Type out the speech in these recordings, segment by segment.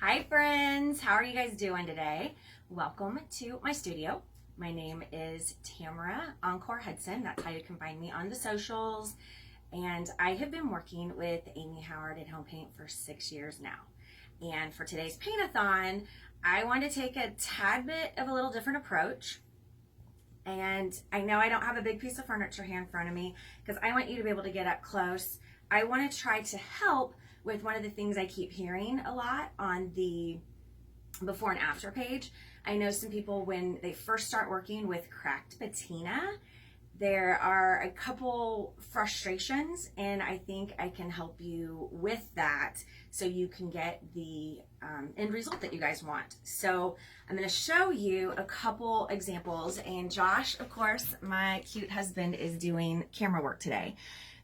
Hi friends, how are you guys doing today? Welcome to my studio. My name is Tamara ENCORE Hudson. That's how you can find me on the socials. And I have been working with Amy Howard at Home Paint for 6 years now. And for today's paint-a-thon, I want to take a tad bit of a little different approach. And I know I don't have a big piece of furniture here in front of me because I want you to be able to get up close. I want to try to help with one of the things I keep hearing a lot on the before and after page. I know some people, when they first start working with Cracked Patina, there are a couple frustrations, and I think I can help you with that so you can get the end result that you guys want. So I'm going to show you a couple examples, and Josh, of course, my cute husband, is doing camera work today.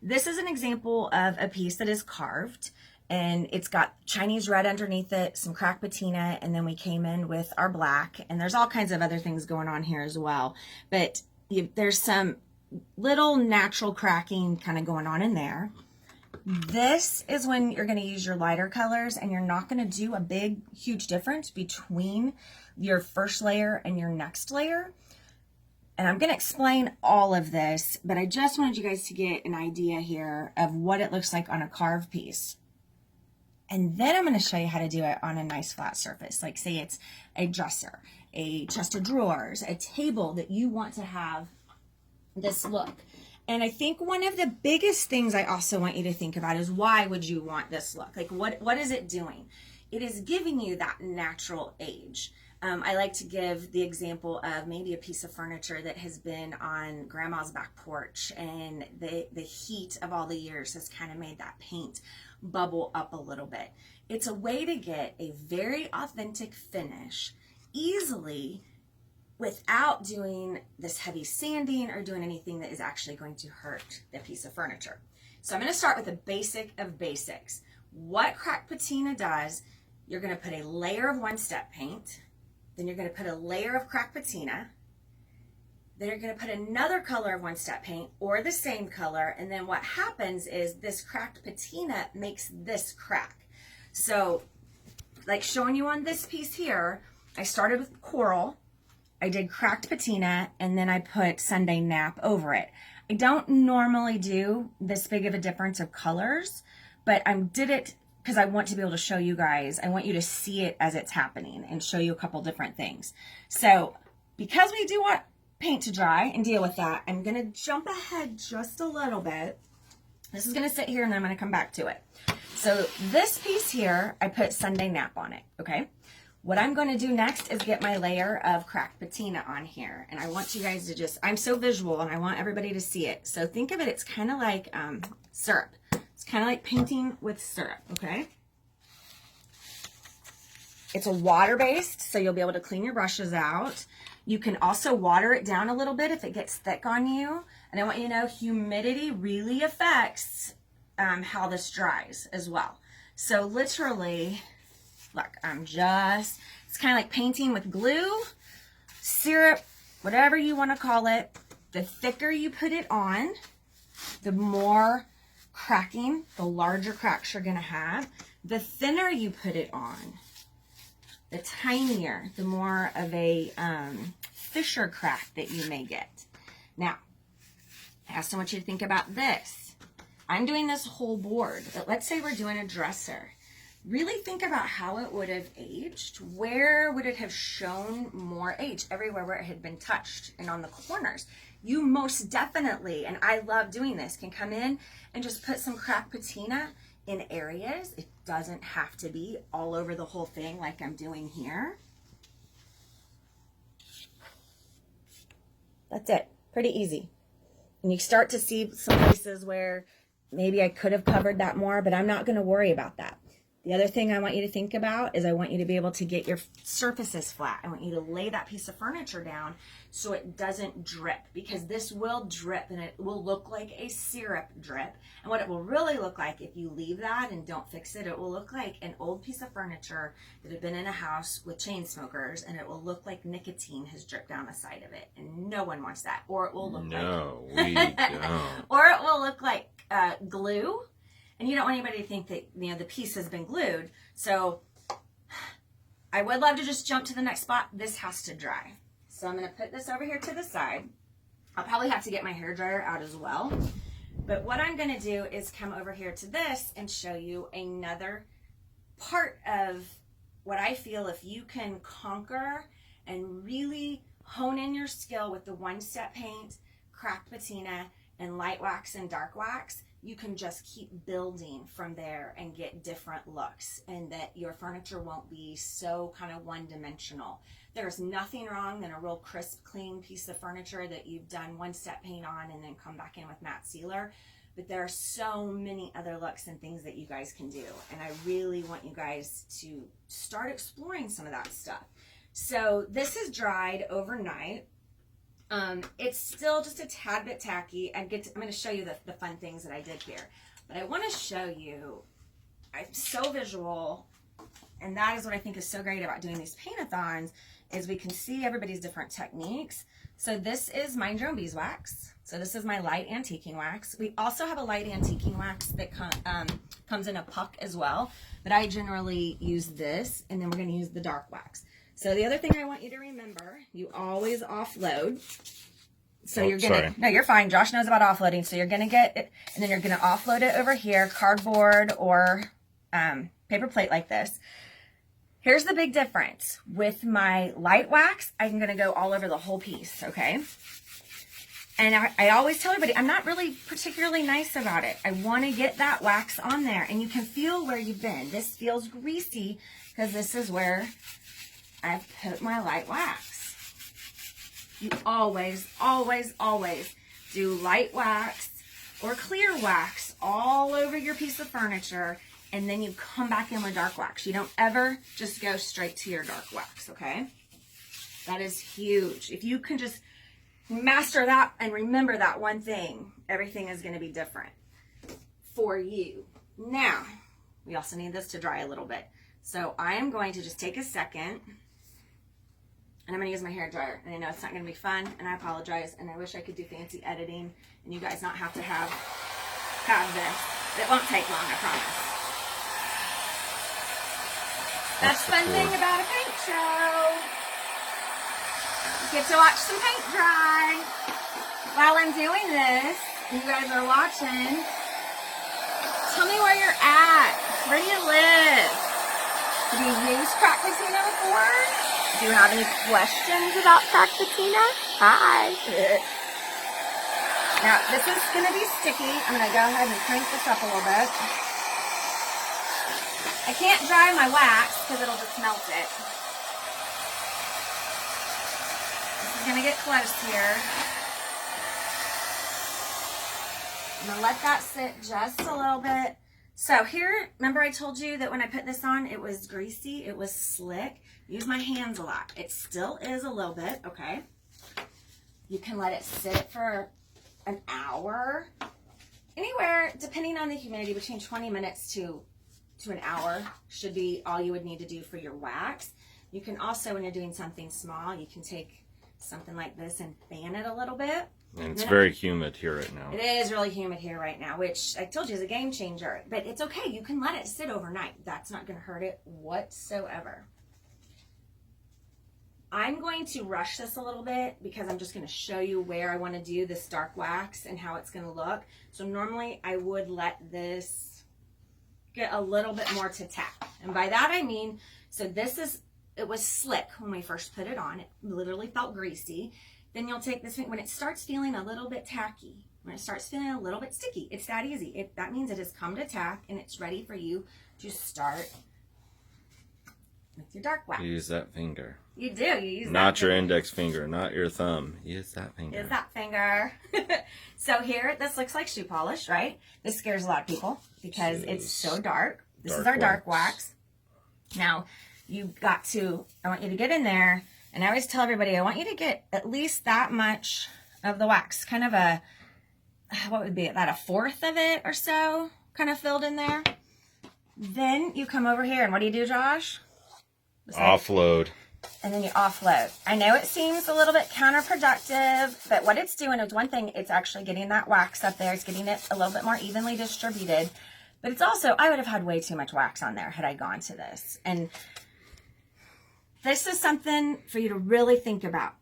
This is an example of a piece that is carved, and it's got Chinese red underneath it, some cracked patina, and then we came in with our black, and there's all kinds of other things going on here as well. But there's some little natural cracking kind of going on in there. This is when you're going to use your lighter colors, and you're not going to do a big, huge difference between your first layer and your next layer. And I'm going to explain all of this, but I just wanted you guys to get an idea here of what it looks like on a carved piece. And then I'm going to show you how to do it on a nice flat surface. Like say it's a dresser, a chest of drawers, a table that you want to have this look. And I think one of the biggest things I also want you to think about is, why would you want this look? Like what is it doing? It is giving you that natural age. I like to give the example of maybe a piece of furniture that has been on grandma's back porch, and the heat of all the years has kind of made that paint bubble up a little bit. It's a way to get a very authentic finish easily without doing this heavy sanding or doing anything that is actually going to hurt the piece of furniture. So I'm going to start with the basic of basics. What Cracked Patina does, you're going to put a layer of one-step paint, then you're going to put a layer of Cracked Patina, then you're going to put another color of one-step paint or the same color, and then what happens is this Cracked Patina makes this crack. So like showing you on this piece here, I started with coral, I did Cracked Patina, and then I put Sunday Nap over it. I don't normally do this big of a difference of colors, but I did it because I want to be able to show you guys. I want you to see it as it's happening and show you a couple different things. So because we do want paint to dry and deal with that, I'm going to jump ahead just a little bit. This is going to sit here, and then I'm going to come back to it. So this piece here, I put Sunday Nap on it, okay? What I'm going to do next is get my layer of Cracked Patina on here. And I want you guys to just, I'm so visual and I want everybody to see it. So think of it, it's kind of like syrup. It's kind of like painting with syrup, okay? It's a water-based, so you'll be able to clean your brushes out. You can also water it down a little bit if it gets thick on you. And I want you to know humidity really affects how this dries as well. So literally, look, it's kind of like painting with glue, syrup, whatever you want to call it. The thicker you put it on, the more cracking, the larger cracks you're going to have. The thinner you put it on, the tinier, the more of a fisher crack that you may get. Now, I also want you to think about this. I'm doing this whole board, but let's say we're doing a dresser. Really think about how it would have aged. Where would it have shown more age? Everywhere where it had been touched and on the corners. You most definitely, and I love doing this, can come in and just put some Cracked Patina in areas. It doesn't have to be all over the whole thing like I'm doing here. That's it. Pretty easy. And you start to see some places where maybe I could have covered that more, but I'm not going to worry about that. The other thing I want you to think about is I want you to be able to get your surfaces flat. I want you to lay that piece of furniture down so it doesn't drip, because this will drip and it will look like a syrup drip. And what it will really look like if you leave that and don't fix it, it will look like an old piece of furniture that had been in a house with chain smokers, and it will look like nicotine has dripped down the side of it. And no one wants that. Or it will look No, we don't. Or it will look like glue. And you don't want anybody to think that, you know, the piece has been glued. So I would love to just jump to the next spot. This has to dry. So I'm going to put this over here to the side. I'll probably have to get my hairdryer out as well. But what I'm going to do is come over here to this and show you another part of what I feel if you can conquer and really hone in your skill with the one-step paint, cracked patina, and light wax and dark wax, you can just keep building from there and get different looks, and that your furniture won't be so kind of one-dimensional. There's nothing wrong than a real crisp, clean piece of furniture that you've done one-step paint on and then come back in with matte sealer. But there are so many other looks and things that you guys can do, and I really want you guys to start exploring some of that stuff. So this is dried overnight. It's still just a tad bit tacky. I'm going to show you the fun things that I did here, but I want to show you, I'm so visual, and that is what I think is so great about doing these paint-a-thons, is we can see everybody's different techniques. So this is Mind Your Own Beeswax. So this is my light antiquing wax. We also have a light antiquing wax that comes in a puck as well, but I generally use this, and then we're going to use the dark wax. So the other thing I want you to remember, you always offload. So you're going to, no, you're fine. Josh knows about offloading. So you're going to get it, and then you're going to offload it over here, cardboard or paper plate like this. Here's the big difference. With my light wax, I'm going to go all over the whole piece, okay? And I always tell everybody, I'm not really particularly nice about it. I want to get that wax on there, and you can feel where you've been. This feels greasy because this is where I've put my light wax. You always, always, always do light wax or clear wax all over your piece of furniture, and then you come back in with dark wax. You don't ever just go straight to your dark wax, okay? That is huge. If you can just master that and remember that one thing, everything is going to be different for you. Now, we also need this to dry a little bit. So I am going to just take a second, and I'm going to use my hair dryer. And I know it's not going to be fun, and I apologize, and I wish I could do fancy editing and you guys not have to have this. It won't take long, I promise. That's the fun thing about a paint show. You get to watch some paint dry. While I'm doing this, you guys are watching, tell me where you're at. Where do you live? Have you used Cracked Patina before? Do you have any questions about Cracked Patina? Hi. Now, this is going to be sticky. I'm going to go ahead and crank this up a little bit. I can't dry my wax because it'll just melt it. This is going to get close here. I'm going to let that sit just a little bit. So here, remember I told you that when I put this on, it was greasy, it was slick. Use my hands a lot. It still is a little bit, okay? You can let it sit for an hour. Anywhere, depending on the humidity, between 20 minutes to an hour should be all you would need to do for your wax. You can also, when you're doing something small, you can take something like this and fan it a little bit. And it's very humid here right now. It is really humid here right now, which I told you is a game changer. But it's okay. You can let it sit overnight. That's not going to hurt it whatsoever. I'm going to rush this a little bit because I'm just going to show you where I want to do this dark wax and how it's going to look. So normally I would let this get a little bit more to tap. And by that I mean, so this is, it was slick when we first put it on. It literally felt greasy. Then you'll take this, when it starts feeling a little bit tacky, when it starts feeling a little bit sticky, it's that easy. That means it has come to tack and it's ready for you to start with your dark wax. You use that finger. You do. You use not that your finger. Index finger, not your thumb. Use that finger. Use that finger. So here, this looks like shoe polish, right? This scares a lot of people because it's so dark. This is our dark wax. Now, you got to, I want you to get in there, and I always tell everybody, I want you to get at least that much of the wax, kind of a, what would be about a fourth of it or so, kind of filled in there. Then you come over here, and what do you do, Josh? Offload. And then you offload. I know it seems a little bit counterproductive, but what it's doing is one thing, it's actually getting that wax up there. It's getting it a little bit more evenly distributed. But it's also, I would have had way too much wax on there had I gone to this. And this is something for you to really think about.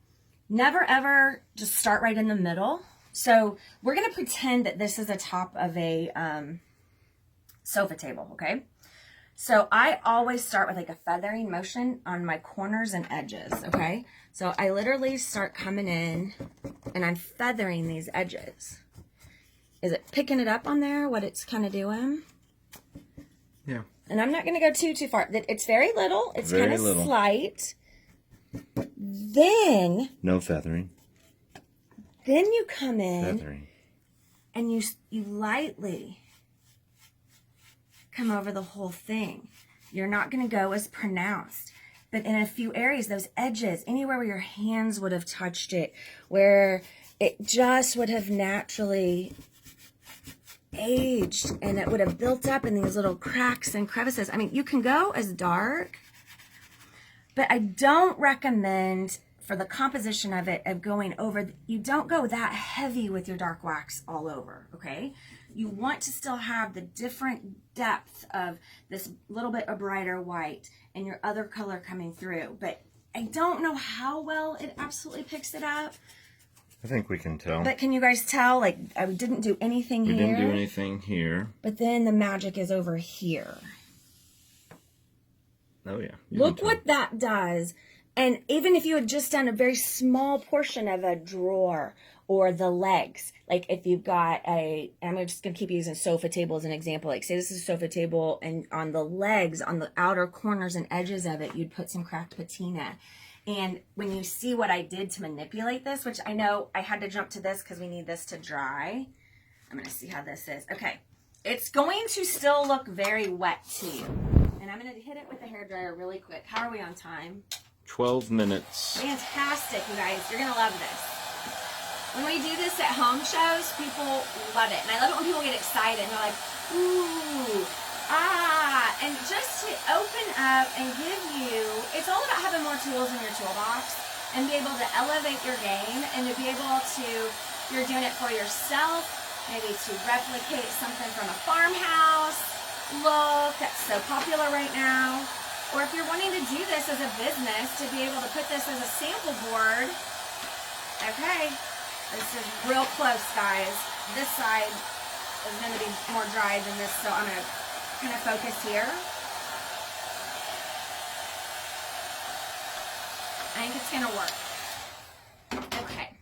Never ever just start right in the middle. So we're going to pretend that this is the top of a sofa table, okay? So I always start with like a feathering motion on my corners and edges, okay? So I literally start coming in and I'm feathering these edges. Is it picking it up on there, what it's kind of doing? Yeah. And I'm not going to go too far. It's very little. It's kind of slight. Then... No feathering. Then you come in Feathering. and you lightly come over the whole thing. You're not going to go as pronounced. But in a few areas, those edges, anywhere where your hands would have touched it, where it just would have naturally aged and it would have built up in these little cracks and crevices. I mean, you can go as dark, but I don't recommend for the composition of it, of going over, you don't go that heavy with your dark wax all over, okay? You want to still have the different depth of this little bit of brighter white and your other color coming through. But I don't know how well it absolutely picks it up. I think we can tell. But can you guys tell, like, I didn't do anything here. We didn't do anything here. But then the magic is over here. Oh, yeah. Look what that does. And even if you had just done a very small portion of a drawer or the legs, like if you've got I'm just going to keep using sofa table as an example. Like say this is a sofa table and on the legs, on the outer corners and edges of it, you'd put some cracked patina. And when you see what I did to manipulate this, which I know I had to jump to this because we need this to dry. I'm going to see how this is. Okay. It's going to still look very wet to you. And I'm going to hit it with the hairdryer really quick. How are we on time? 12 minutes. Fantastic, you guys. You're going to love this. When we do this at home shows, people love it. And I love it when people get excited. And they're like, ooh, ah. And just to open up and give you, it's all about having more tools in your toolbox and be able to elevate your game and to be able to, you're doing it for yourself, maybe to replicate something from a farmhouse look that's so popular right now. Or if you're wanting to do this as a business, to be able to put this as a sample board. Okay, this is real close, guys. This side is going to be more dry than this, so I'm going to kind of focus here. I think it's going to work. Okay,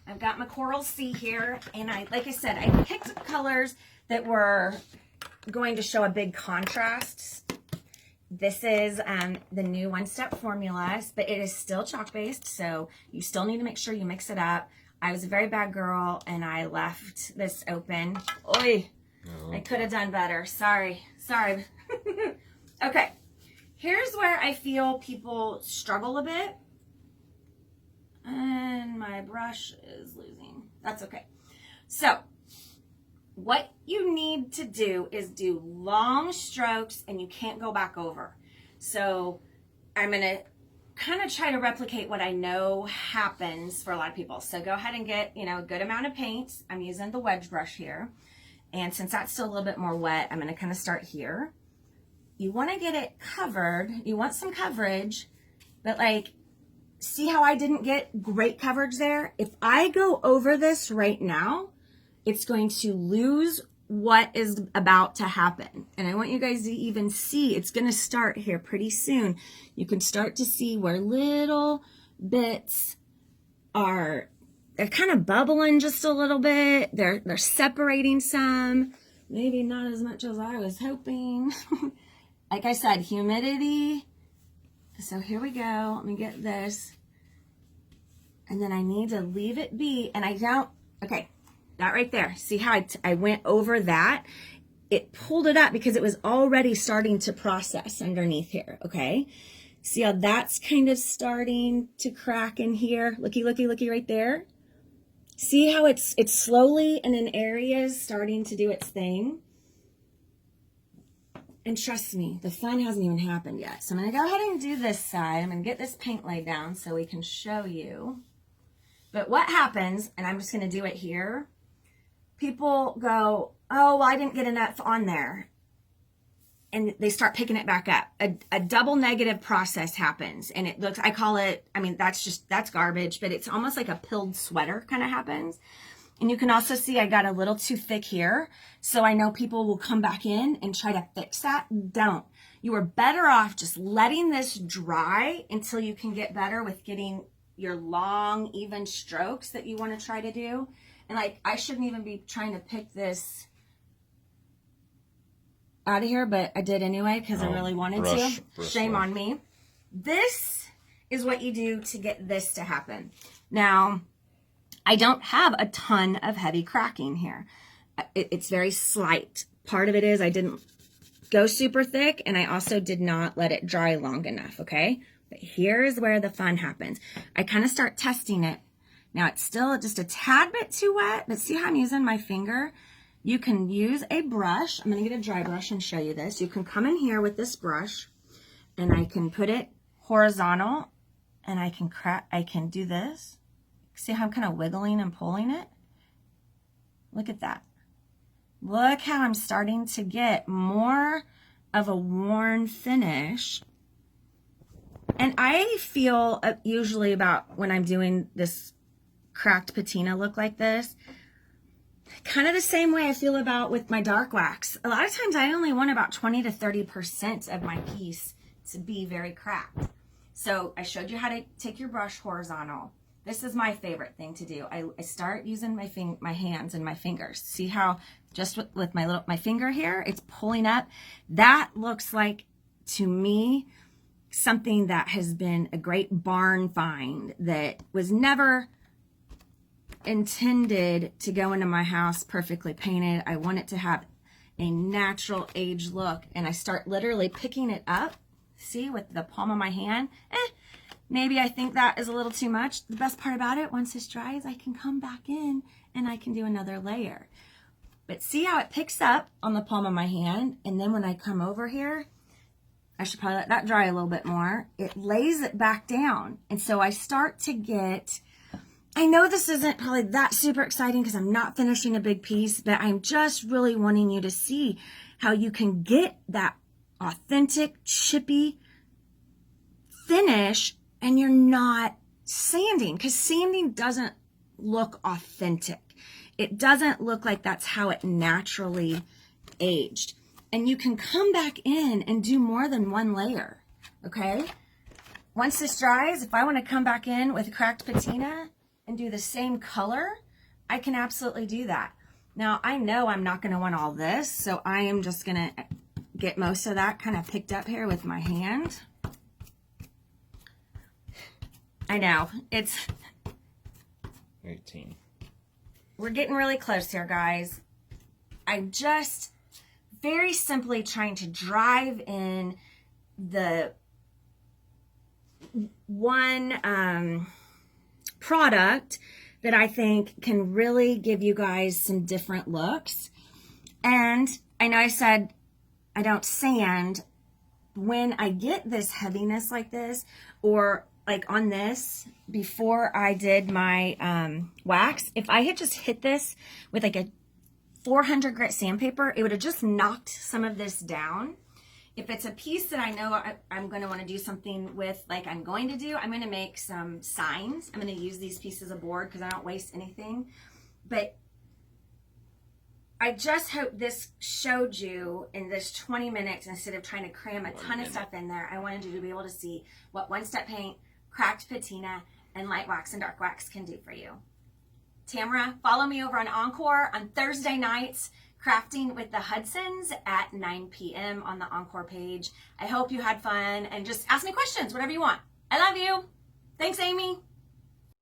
I've got my Coral C here, and like I said, I picked colors that were going to show a big contrast. This is the new one-step formula, but it is still chalk-based, so you still need to make sure you mix it up. I was a very bad girl, and I left this open. Oy! Oh. I could have done better. Sorry. Okay, here's where I feel people struggle a bit. And my brush is losing. That's okay. So, what you need to do is do long strokes and you can't go back over. So I'm going to kind of try to replicate what I know happens for a lot of people. So go ahead and get, a good amount of paint. I'm using the wedge brush here. And since that's still a little bit more wet, I'm going to kind of start here. You want to get it covered. You want some coverage, but see how I didn't get great coverage there? If I go over this right now, it's going to lose what is about to happen. And I want you guys to even see, it's going to start here pretty soon. You can start to see where little bits they're kind of bubbling just a little bit. They're separating some, maybe not as much as I was hoping. Like I said, humidity. So here we go. Let me get this. And then I need to leave it be. And okay. That right there. See how I went over that? It pulled it up because it was already starting to process underneath here, okay? See how that's kind of starting to crack in here? Looky right there. See how it's slowly and in areas starting to do its thing? And trust me, the fun hasn't even happened yet. So I'm going to go ahead and do this side. I'm going to get this paint laid down so we can show you. But what happens, and I'm just going to do it here, people go, oh, well, I didn't get enough on there. and they start picking it back up. A double negative process happens, and it looks, I call it, I mean, that's garbage, but it's almost like a pilled sweater kind of happens. And you can also see I got a little too thick here. So I know people will come back in and try to fix that. Don't. You are better off just letting this dry until you can get better with getting your long, even strokes that you want to try to do. And like, I shouldn't even be trying to pick this out of here, but I did anyway because I really wanted to. Shame on me. This is what you do to get this to happen. Now, I don't have a ton of heavy cracking here. It's very slight. Part of it is I didn't go super thick, and I also did not let it dry long enough, okay? But here's where the fun happens. I kind of start testing it. Now, it's still just a tad bit too wet, but see how I'm using my finger? You can use a brush. I'm going to get a dry brush and show you this. You can come in here with this brush, and I can put it horizontal, and I can do this. See how I'm kind of wiggling and pulling it? Look at that. Look how I'm starting to get more of a worn finish. And I feel usually about when I'm doing this cracked patina look like this, kind of the same way I feel about with my dark wax. A lot of times I only want about 20 to 30% of my piece to be very cracked. So I showed you how to take your brush horizontal. This is my favorite thing to do. I start using my hands and my fingers. See how just with my finger here, it's pulling up. That looks like, to me, something that has been a great barn find that was never intended to go into my house perfectly painted. I want it to have a natural age look, and I start literally picking it up. See, with the palm of my hand. Maybe I think that is a little too much. The best part about it, once this dries, I can come back in and I can do another layer. But see how it picks up on the palm of my hand, and then when I come over here, I should probably let that dry a little bit more. It lays it back down. And so I start to get, I know this isn't probably that super exciting because I'm not finishing a big piece, but I'm just really wanting you to see how you can get that authentic, chippy finish, and you're not sanding, because sanding doesn't look authentic. It doesn't look like that's how it naturally aged. And you can come back in and do more than one layer, okay? Once this dries, if I want to come back in with cracked patina and do the same color, I can absolutely do that. Now, I know I'm not going to want all this, so I am just going to get most of that kind of picked up here with my hand. I know, it's 18. We're getting really close here, guys. I'm just very simply trying to drive in the one product that I think can really give you guys some different looks. And I know I said I don't sand. When I get this heaviness like this, or like on this, before I did my wax, if I had just hit this with like a 400 grit sandpaper, it would have just knocked some of this down. If it's a piece that I know I'm going to want to do something with, like I'm going to do, I'm going to make some signs. I'm going to use these pieces of board because I don't waste anything. But I just hope this showed you in this 20 minutes, instead of trying to cram a ton of stuff in there, I wanted you to be able to see what one-step paint, cracked patina, and light wax and dark wax can do for you. Tamara, follow me over on ENCORE on Thursday nights, crafting with the Hudsons at 9 p.m. on the ENCORE page. I hope you had fun, and just ask me questions, whatever you want. I love you. Thanks, Amy.